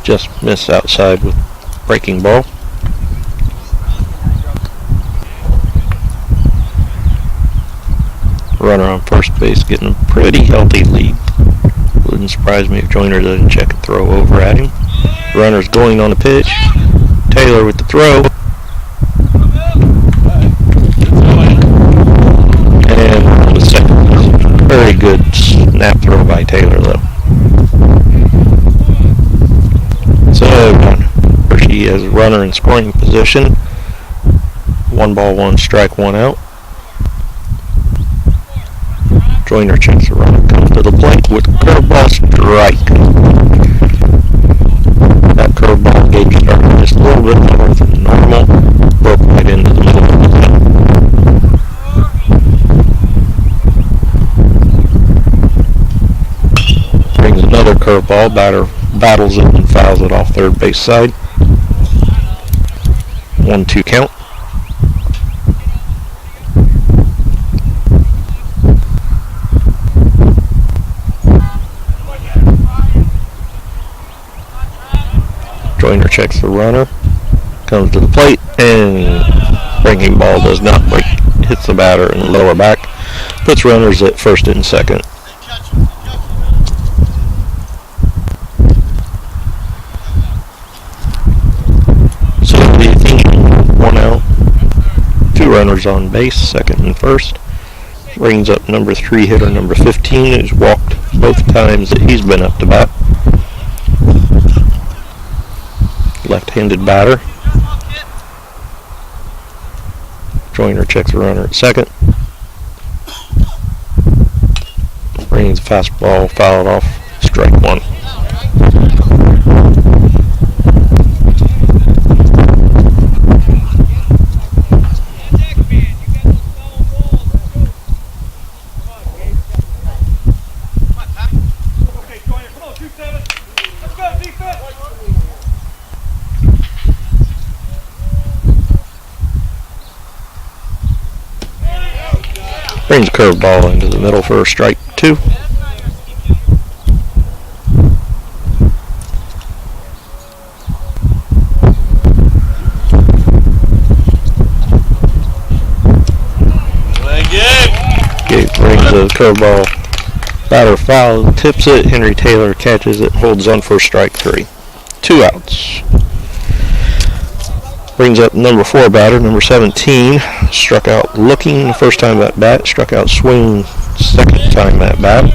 B: Just missed outside with breaking ball. Runner on first base getting a pretty healthy lead. Wouldn't surprise me if Joyner doesn't check a throw over at him. Runner's going on the pitch. Taylor with the throw. Very good snap throw by Taylor, though. So, Hersey has a runner in scoring position. 1 ball, 1 strike, 1 out. Joyner checks the runner, comes to the plate with a curveball strike. That curveball Gabe started just a little bit lower than normal. Broke right into the middle of the zone. Another curveball. Batter battles it and fouls it off third base side. 1-2 count. Joyner checks the runner, comes to the plate, and breaking ball does not break. Hits the batter in the lower back. Puts runners at first and second. Runners on base, second and first. Brings up number 3 hitter, number 15, who's walked both times that he's been up to bat. Left-handed batter. Joyner checks the runner at second. Brings the fastball, fouled off, strike 1. Brings a curveball into the middle for a strike 2. Gabe brings a curveball. Batter foul, tips it. Henry Taylor catches it, holds on for strike 3. 2 outs. Brings up number 4 batter, number 17. Struck out looking the first time at bat. Struck out swinging second time at bat.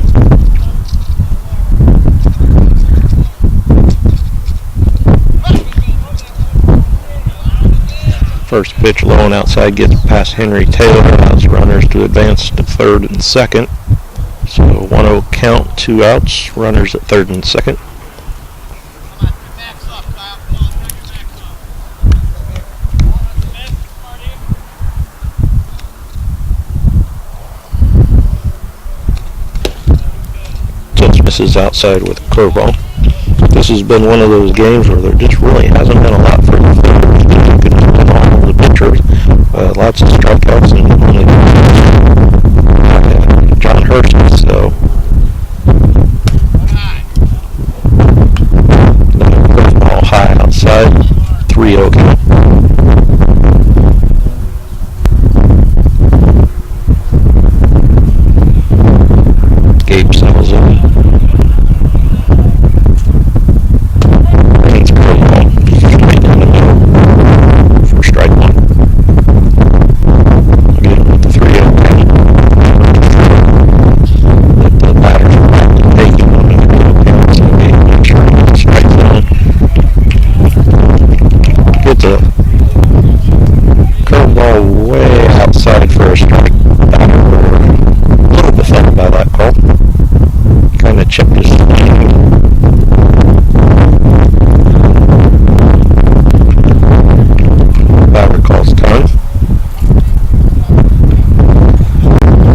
B: First pitch low and outside gets past Henry Taylor, allows runners to advance to third and second. So 1-0 count, 2 outs, runners at third and second. Just misses outside with a curveball. This has been one of those games where there just really hasn't been a lot for the fielders. You could put all the pitchers. Lots of strikeouts and only John Hersey. So curveball high outside, 3-0 count. Gabe settles in. Curveball way outside for a strike. Batter a little bit offended by that call. Kind of chipped his swing. Batter calls time.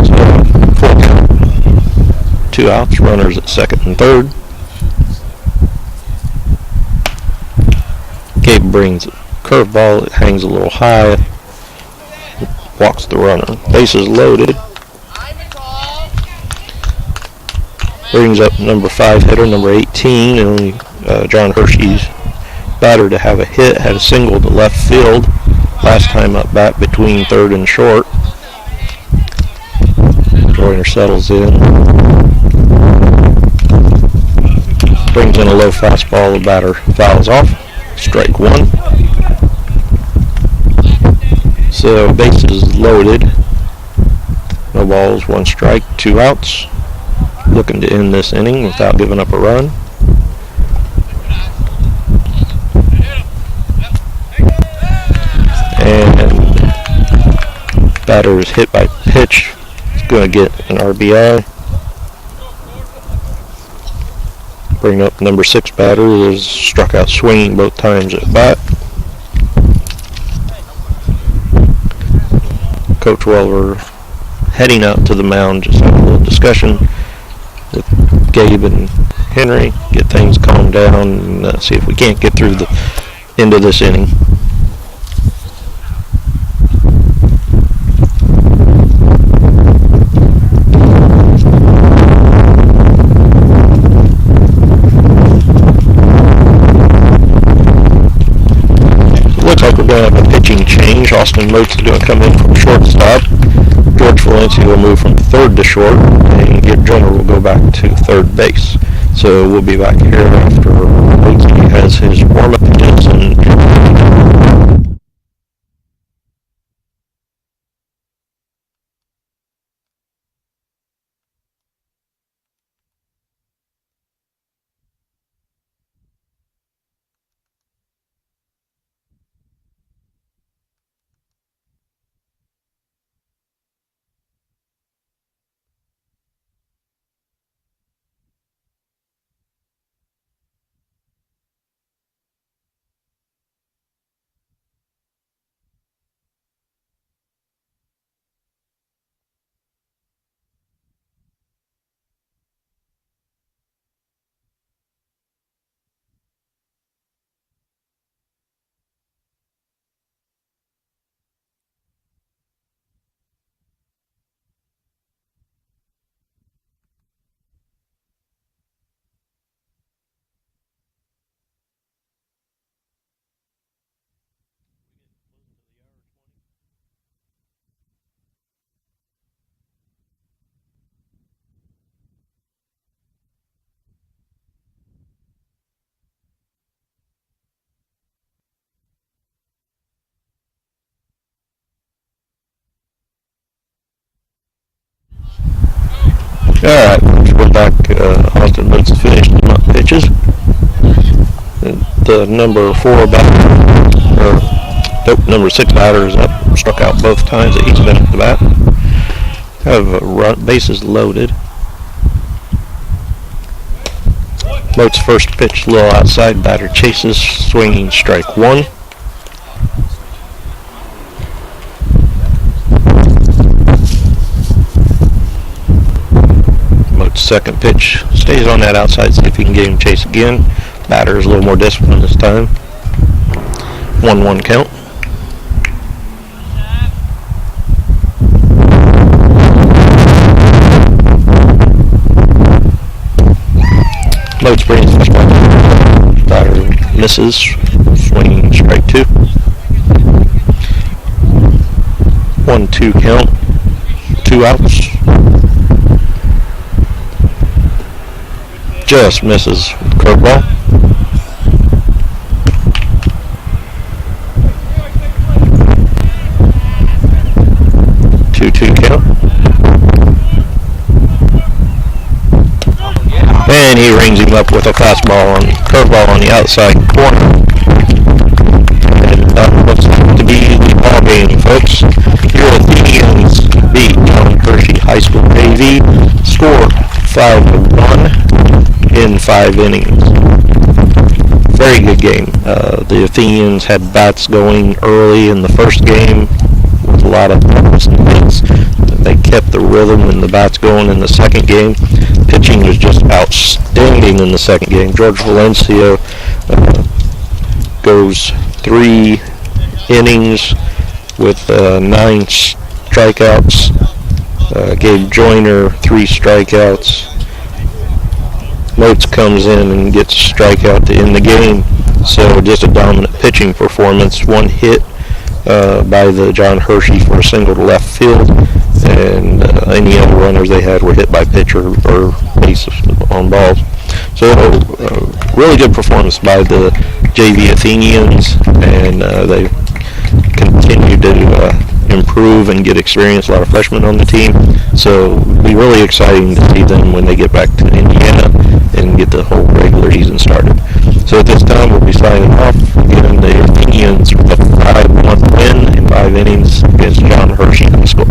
B: So full count. 2 outs. Runners at second and third. Gabe brings it. Curveball, it hangs a little high, walks the runner. Bases loaded. Brings up number 5 hitter, number 18, and John Hersey's batter to have a hit, had a single to left field. Last time up bat between third and short. Joyner settles in. Brings in a low fastball, the batter fouls off. Strike 1. So bases loaded. No balls, 1 strike, 2 outs. Looking to end this inning without giving up a run. And batter is hit by pitch. He's going to get an RBI. Bring up number 6 batter, who is struck out swinging both times at bat. Coach Welver heading out to the mound, just have a little discussion with Gabe and Henry, get things calmed down, and see if we can't get through the end of this inning. Looks like we're going to have a pitching change. Austin Moats is going to come in from shortstop. George Valencia will move from third to short, and Gib Joyner will go back to third base. So we'll be back here after Moats has his warm-up pitches and Alright, we're back. Austin Moats finished the pitches. The number 4 batter, or Nope, number 6 batter is up. Struck out both times that he's been at the bat. Have bases loaded. Moat's first pitch, a little outside. Batter chases, swinging strike 1. Moat's second pitch stays on that outside. See if he can get him chase again. Batter is a little more disciplined this time. 1-1 count. Moat's bringing his first ball. Batter misses, swinging strike 2. 1-2 count. 2 outs. Just misses with curveball. 2-2 count. And he rings him up with a curveball on the outside corner. And that looks like to be the ball game, folks. Your Athenians beat Hersey High School JV. Score 5-1 in 5 innings. Very good game. The Athenians had bats going early in the first game with a lot of points and hits. They kept the rhythm and the bats going in the second game. Pitching was just outstanding in the second game. George Valencia goes 3 innings with 9 strikeouts. Gabe Joyner 3 strikeouts. Moats comes in and gets a strikeout to end the game. So just a dominant pitching performance. 1 hit by the John Hersey for a single to left field, and any other runners they had were hit by pitcher or base on balls. So really good performance by the JV Athenians, and they continue to improve and get experience. A lot of freshmen on the team, so it'll be really exciting to see them when they get back to Indiana and get the whole regular season started. So at this time, we'll be signing off. Again, the Athenians with a 5-1 win in 5 innings against John Hersey High School.